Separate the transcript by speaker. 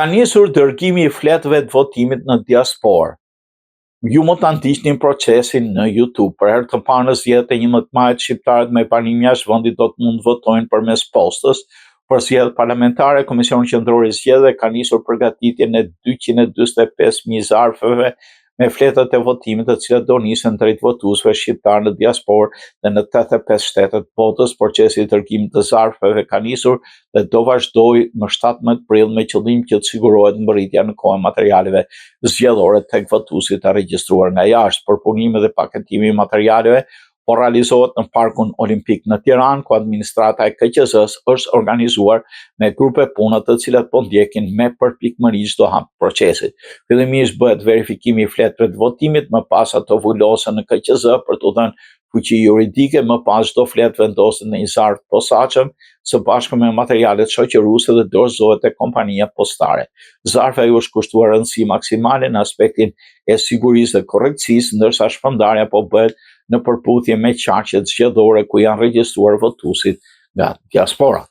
Speaker 1: Ka nisur dërgimi I fletëve të votimit në diasporë. Ju mund ta ndiqni procesin në YouTube. Për herë të parë në zgjedhjet e 11 majit, shqiptarët me banim jashtë vendit do të mund votojnë përmes postës. Për zgjedhjet parlamentare, Komisioni Qendror I Zgjedhjeve ka nisur përgatitjen e 245.000 zarfeve me fletët e votimit, të cilat do nisen drejt votuesve shqiptar në diasporë dhe në 85 shtete të botës. Procesi I dërgimit të zarfeve ka nisur dhe do vazhdojë më 17 prill me qëllim që të sigurohet mbërritja në kohë e materialeve zgjedhore tek votuesit të regjistruar nga jashtë. Përpunimi dhe paketimi I materialeve po realizohet në Parkun Olimpik në Tiranë, ku administrata e KQZ-s është organizuar me grupe pune të cilat po ndjekin me përpikmëri çdo hap procesi. Fillimisht bëhet verifikimi I fletëve të votimit, më pas ato vulosen në KQZ për t'u dhënë fuqi juridike, më pas çdo fletë vendoset në një zarf të posaçëm së bashku me materialet shoqëruese dhe dorëzohet tek kompania postare. Zarfa ju është kushtuar rëndësi maksimale në aspektin e sigurisë dhe korrektësisë, ndërsa shpërndarja po bëhet në përputhje me qarqet zgjedhore ku janë regjistruar votuesit nga diaspora.